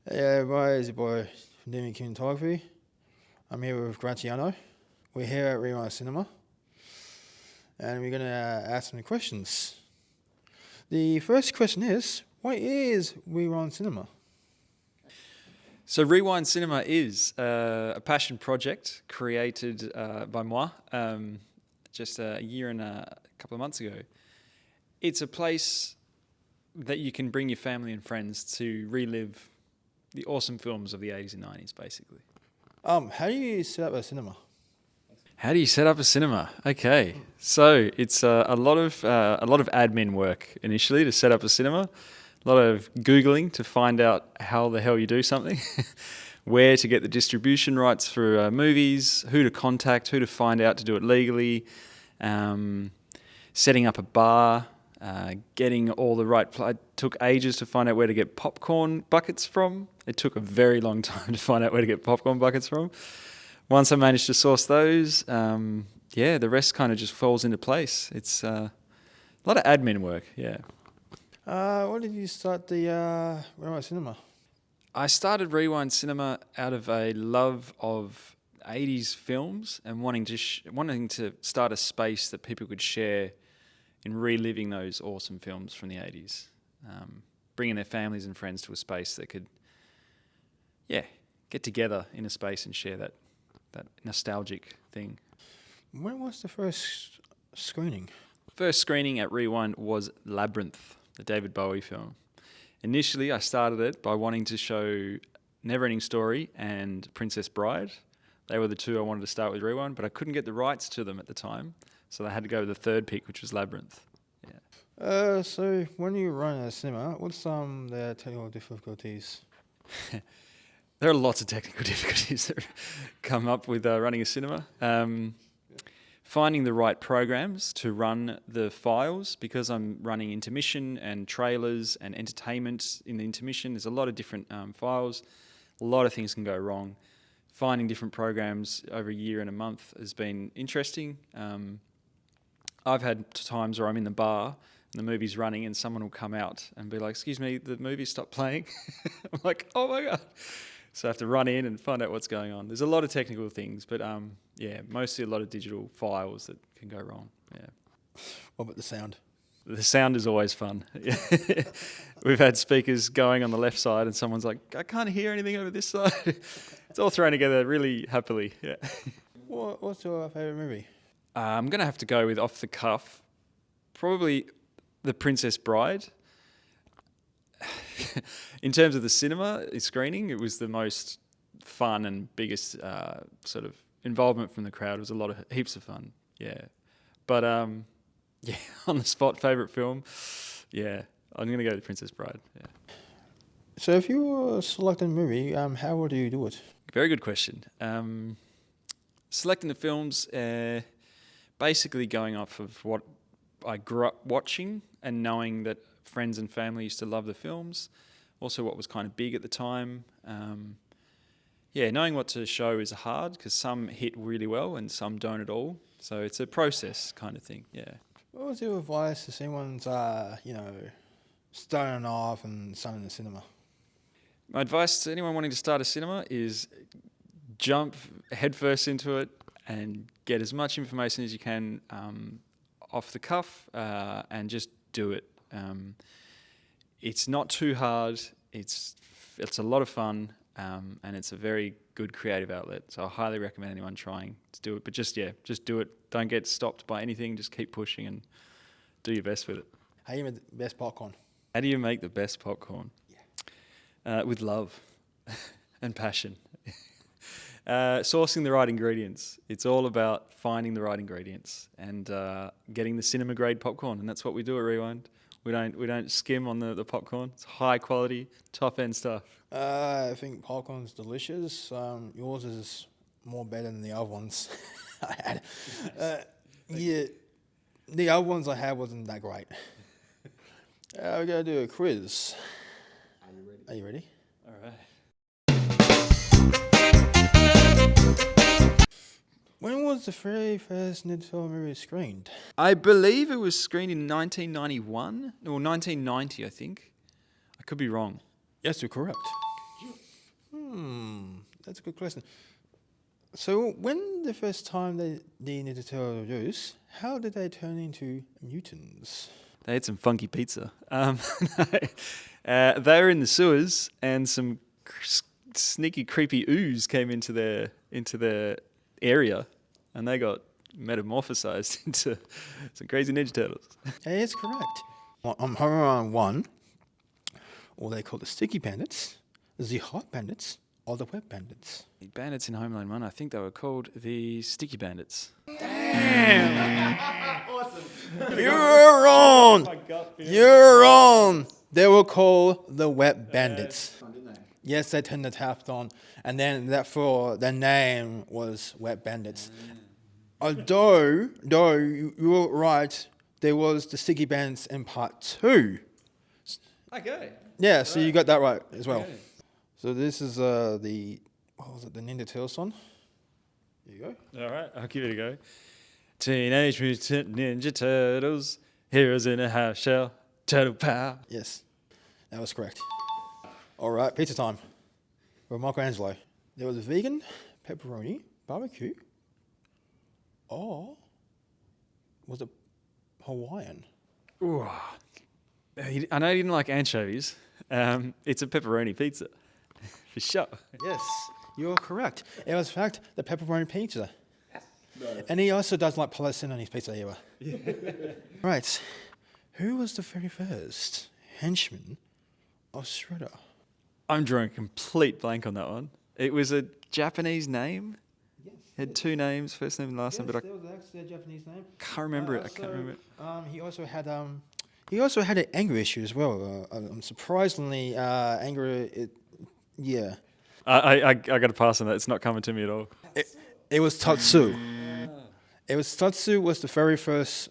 Hey everybody, it's your boy Demi Cinematography. I'm here with Graziano. We're here at Rewind Cinema and we're going to ask some questions. The first question is, what is Rewind Cinema? So Rewind Cinema is a passion project created by moi just a year and a couple of months ago. It's a place that you can bring your family and friends to relive the awesome films of the 80s and 90s, basically. How do you set up a cinema? How do you set up a cinema? Okay, so it's a lot of admin work initially to set up a cinema. A lot of Googling to find out how the hell you do something, where to get the distribution rights for movies, who to contact, who to find out to do it legally, setting up a bar, getting all the right... It took ages to find out where to get popcorn buckets from. It took a very long time to find out where to get popcorn buckets from. Once I managed to source those, the rest kind of just falls into place. It's a lot of admin work, yeah. What did you start the Rewind Cinema? I started Rewind Cinema out of a love of 80s films and wanting to start a space that people could share in reliving those awesome films from the 80s. Bringing their families and friends to a space that could, get together in a space and share that nostalgic thing. When was the first screening? First screening at Rewind was Labyrinth, the David Bowie film. Initially, I started it by wanting to show Neverending Story and Princess Bride. They were the two I wanted to start with Rewind, but I couldn't get the rights to them at the time, so I had to go with the third pick, which was Labyrinth. Yeah. So when you run a cinema, what's the technical difficulties? There are lots of technical difficulties that come up with running a cinema. Finding the right programs to run the files, because I'm running intermission and trailers and entertainment in the intermission. There's a lot of different files. A lot of things can go wrong. Finding different programs over a year and a month has been interesting. I've had times where I'm in the bar and the movie's running and someone will come out and be like, "Excuse me, the movie stopped playing." I'm like, "Oh my God." So I have to run in and find out what's going on. There's a lot of technical things, but mostly a lot of digital files that can go wrong. Yeah. What about the sound? The sound is always fun. We've had speakers going on the left side and someone's like, "I can't hear anything over this side." It's all thrown together really happily. Yeah. What's your favourite movie? I'm going to have to go with off the cuff. Probably The Princess Bride. In terms of the cinema screening, it was the most fun and biggest sort of involvement from the crowd. It was heaps of fun, yeah. But on the spot, favourite film, I'm going to go with Princess Bride, yeah. So if you were selecting a movie, how would you do it? Very good question. Selecting the films, basically going off of what I grew up watching and knowing that friends and family used to love the films. Also what was kind of big at the time. Knowing what to show is hard because some hit really well and some don't at all. So it's a process kind of thing, yeah. What was your advice to anyone's, starting off and starting the cinema? My advice to anyone wanting to start a cinema is jump headfirst into it and get as much information as you can off the cuff and just do it. It's not too hard. It's a lot of fun, and it's a very good creative outlet. So I highly recommend anyone trying to do it. But just do it. Don't get stopped by anything. Just keep pushing and do your best with it. How do you make the best popcorn? How do you make the best popcorn? With love and passion. Sourcing the right ingredients. It's all about finding the right ingredients and getting the cinema grade popcorn, and that's what we do at Rewind. We don't skim on the popcorn. It's high quality, top end stuff. I think popcorn's delicious. Yours is more better than the other ones I had. The other ones I had wasn't that great. We're gonna do a quiz. Are you ready? All right. When was the very first Nintendo movie screened? I believe it was screened in 1991 or 1990, I think. I could be wrong. Yes, you're correct. That's a good question. So when the first time the Ninja Turtles were used, how did they turn into mutants? They had some funky pizza. They were in the sewers, and some sneaky, creepy ooze came into their area, and they got metamorphosized into some crazy Ninja Turtles. That is correct. On Home Alone 1, or they call the Sticky Bandits, the Hot Bandits, or the Wet Bandits. The bandits in Home Alone 1, I think they were called the Sticky Bandits. You're wrong! You're wrong! They were called the Wet Bandits. Yes, they turned the taps on, and then therefore their name was Wet Bandits. Although you were right, there was the Sticky Bandits in part 2. Okay. Yeah, so you got that right as well. Okay. So this is the Ninja Turtles song. There you go. All right, I'll give it a go. Teenage Mutant Ninja Turtles, heroes in a half shell, turtle power. Yes, that was correct. All right, pizza time. For Michelangelo. There was vegan, pepperoni, barbecue, or was it Hawaiian? Ooh. I know you didn't like anchovies. It's a pepperoni pizza, for sure. Yes, you're correct. It was, in fact, the pepperoni pizza. And he also does like Palestine on his pizza era. Yeah. Right. Who was the very first henchman of Shredder? I'm drawing a complete blank on that one. It was a Japanese name. Yes. It had two names, first name and last name, but I there was actually a Japanese name. can't remember it. I can't remember it. He also had an anger issue as well. Surprisingly, anger. Yeah. I got to pass on that. It's not coming to me at all. It was Tatsu. It was Tatsu was the very first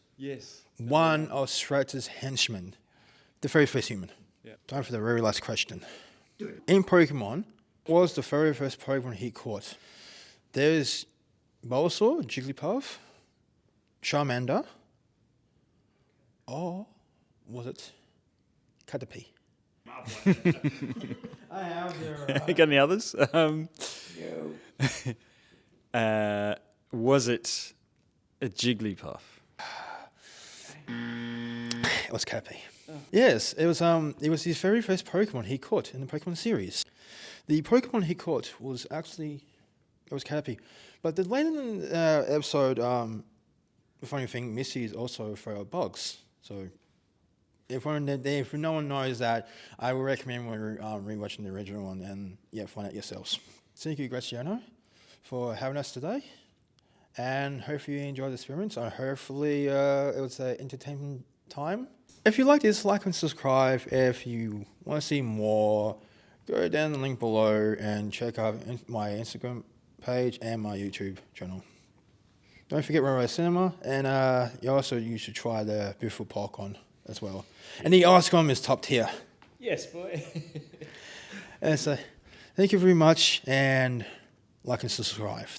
one of Shredder's henchmen, the very first human. Yeah. Time for the very last question. In Pokemon, what was the very first Pokemon he caught? There's Bulbasaur, Jigglypuff, Charmander, or was it Caterpie? Got any others? Was it a Jigglypuff? It was Caterpie. Yes, it was his very first Pokemon he caught in the Pokemon series. The Pokemon he caught was actually Caterpie, but the later in the episode, the funny thing, Misty is also afraid of bugs. So if no one knows that, I would recommend rewatching the original one and find out yourselves. Thank you, Graziano, for having us today, and hopefully you enjoyed the experience. Hopefully it was an entertaining time. If you like this, like and subscribe. If you want to see more, go down the link below and check out my Instagram page and my YouTube channel. Don't forget Railway Cinema, and you should try the beautiful popcorn as well. And the ice cream is top tier. Yes, boy. And so, thank you very much, and like and subscribe.